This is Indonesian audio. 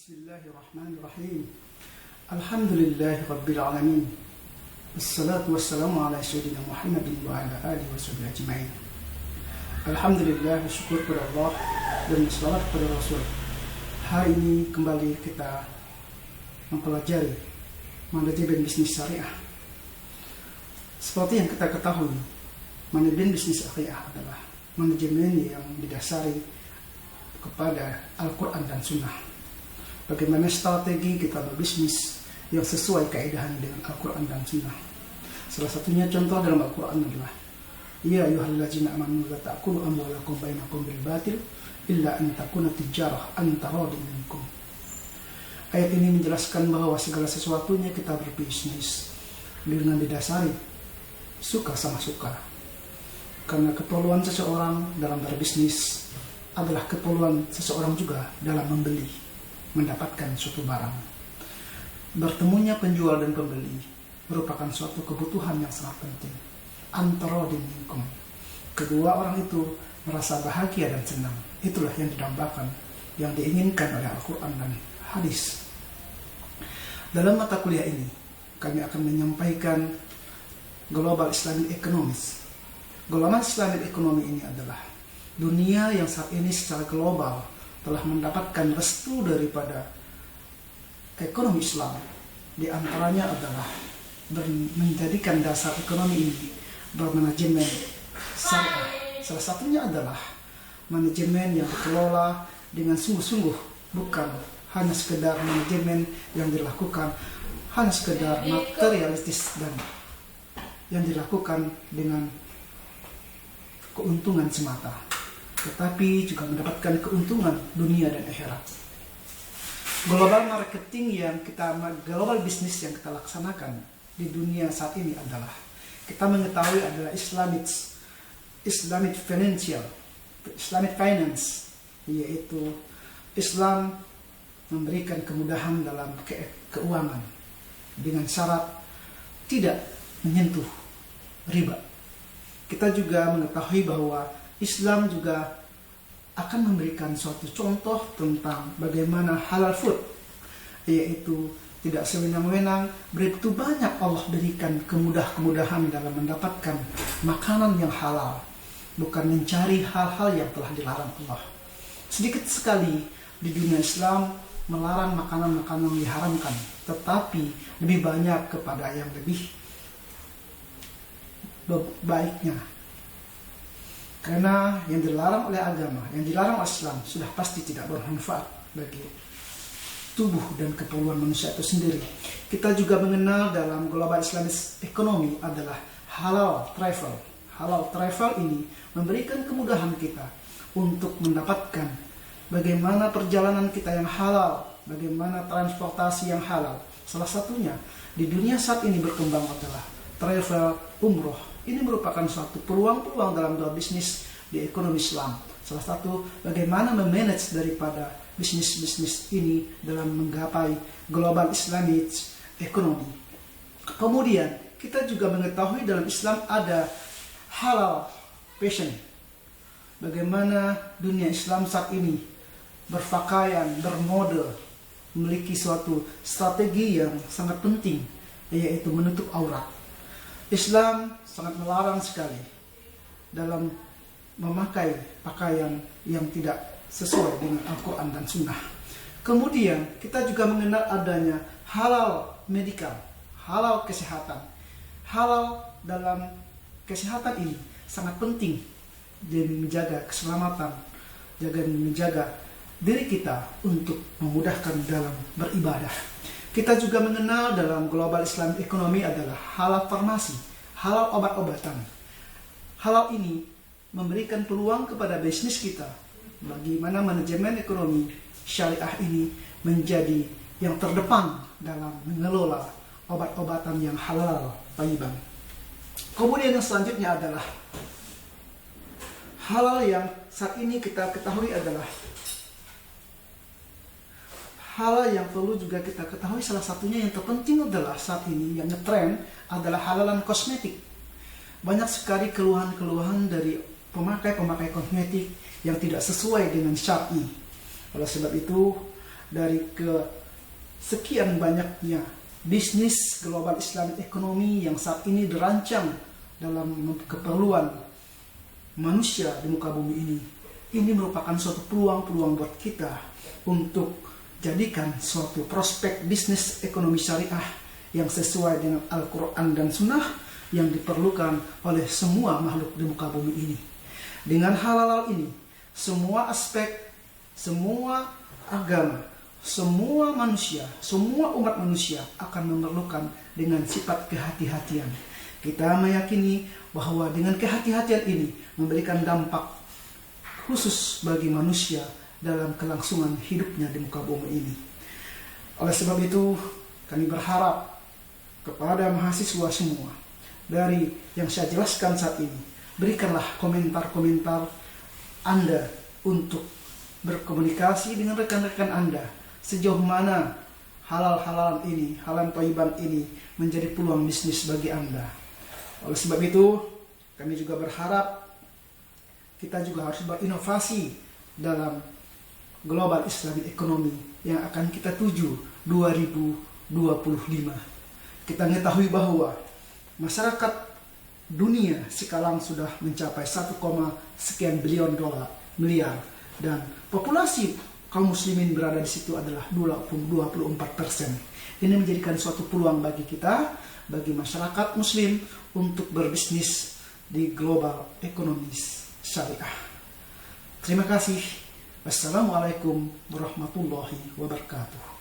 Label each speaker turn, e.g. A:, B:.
A: Bismillahirrahmanirrahim. Alhamdulillahi Rabbil Alamin. Wassalatu wassalamu ala sayyidina Muhammadin wa ala alihi wa sahbihi ajma'in. Alhamdulillah, syukur kepada Allah dan salawat kepada Rasul. Hari ini kembali kita mempelajari manajemen bisnis syariah. Seperti yang kita ketahui, manajemen bisnis syariah adalah manajemen yang didasari kepada Al-Quran dan Sunnah. Bagaimana strategi kita berbisnis yang sesuai kaidahan dengan Al-Quran dan Sunnah. Salah satunya contoh dalam Al-Quran adalah Ya ayyuhallazina amanu la ta'kulu amwalakum bainakum bil batil illa an takuna tijarah an taradin minkum. Ayat ini menjelaskan bahwa segala sesuatunya kita berbisnis dengan didasari suka sama suka. Karena keperluan seseorang dalam berbisnis adalah keperluan seseorang juga dalam mendapatkan suatu barang. Bertemunya penjual dan pembeli merupakan suatu kebutuhan yang sangat penting. Antara minkum. Kedua orang itu merasa bahagia dan senang. Itulah yang didambakan, yang diinginkan oleh Al-Quran dan hadis. Dalam mata kuliah ini, kami akan menyampaikan Global Islamic Economics. Global Islamic Economy ini adalah dunia yang saat ini secara global telah mendapatkan restu daripada ekonomi Islam. Di antaranya adalah menjadikan dasar ekonomi ini bermanajemen syariah. Salah satunya adalah manajemen yang dikelola dengan sungguh-sungguh, bukan hanya sekedar manajemen yang dilakukan hanya sekedar materialistis dan yang dilakukan dengan keuntungan semata, tetapi juga mendapatkan keuntungan dunia dan akhirat. Global global bisnis yang kita laksanakan di dunia saat ini adalah kita mengetahui adalah Islamic finance, yaitu Islam memberikan kemudahan dalam keuangan dengan syarat tidak menyentuh riba. Kita juga mengetahui bahwa Islam juga akan memberikan suatu contoh tentang bagaimana halal food, yaitu tidak sewenang-wenang. Begitu banyak Allah berikan kemudahan dalam mendapatkan makanan yang halal, bukan mencari hal-hal yang telah dilarang Allah. Sedikit sekali di dunia Islam melarang makanan-makanan yang diharamkan, tetapi lebih banyak kepada yang lebih baiknya. Karena yang dilarang oleh agama, yang dilarang oleh Islam sudah pasti tidak bermanfaat bagi tubuh dan keperluan manusia itu sendiri. Kita juga mengenal dalam Global Islamic Economy adalah halal travel. Halal travel ini memberikan kemudahan kita untuk mendapatkan bagaimana perjalanan kita yang halal, bagaimana transportasi yang halal. Salah satunya di dunia saat ini berkembang adalah travel umroh. Ini merupakan suatu peluang-peluang dalam bisnis di ekonomi Islam. Salah satu bagaimana memanage daripada bisnis-bisnis ini dalam menggapai Global Islamic Economy. Kemudian kita juga mengetahui dalam Islam ada halal fashion. Bagaimana dunia Islam saat ini berpakaian, bermode, memiliki suatu strategi yang sangat penting, yaitu menutup aurat. Islam sangat melarang sekali dalam memakai pakaian yang tidak sesuai dengan Al-Quran dan Sunnah. Kemudian kita juga mengenal adanya halal medikal, halal kesehatan. Halal dalam kesehatan ini sangat penting demi menjaga keselamatan, menjaga diri kita untuk memudahkan dalam beribadah. Kita juga mengenal dalam Global Islamic Economy adalah halal farmasi, halal obat-obatan. Halal ini memberikan peluang kepada bisnis kita bagaimana manajemen ekonomi syariah ini menjadi yang terdepan dalam mengelola obat-obatan yang halal thayyiban. Kemudian yang selanjutnya adalah halal yang saat ini kita ketahui adalah hal yang perlu juga kita ketahui. Salah satunya yang terpenting adalah saat ini yang ngetren adalah halalan kosmetik. Banyak sekali keluhan-keluhan dari pemakai kosmetik yang tidak sesuai dengan syar'i. Oleh sebab itu dari kesekian banyaknya bisnis global Islamic ekonomi yang saat ini dirancang dalam keperluan manusia di muka bumi ini merupakan suatu peluang-peluang buat kita untuk jadikan suatu prospek bisnis ekonomi syariah yang sesuai dengan Al-Quran dan Sunnah yang diperlukan oleh semua makhluk di muka bumi ini. Dengan hal-hal ini, semua aspek, semua agama, semua manusia, semua umat manusia akan memerlukan dengan sifat kehati-hatian. Kita meyakini bahwa dengan kehati-hatian ini memberikan dampak khusus bagi manusia dalam kelangsungan hidupnya di muka bumi ini. Oleh sebab itu, kami berharap kepada mahasiswa semua dari yang saya jelaskan saat ini, berikanlah komentar-komentar Anda untuk berkomunikasi dengan rekan-rekan Anda sejauh mana halal-halalan ini, halal thayyiban ini menjadi peluang bisnis bagi Anda. Oleh sebab itu, kami juga berharap kita juga harus berinovasi dalam global Islamic ekonomi yang akan kita tuju 2025. Kita mengetahui bahwa masyarakat dunia sekarang sudah mencapai 1, sekian bilion miliar dan populasi kaum muslimin berada di situ adalah 24%. Ini menjadikan suatu peluang bagi kita, bagi masyarakat muslim untuk berbisnis di global ekonomi syariah. Terima kasih. Wassalamualaikum warahmatullahi wabarakatuh.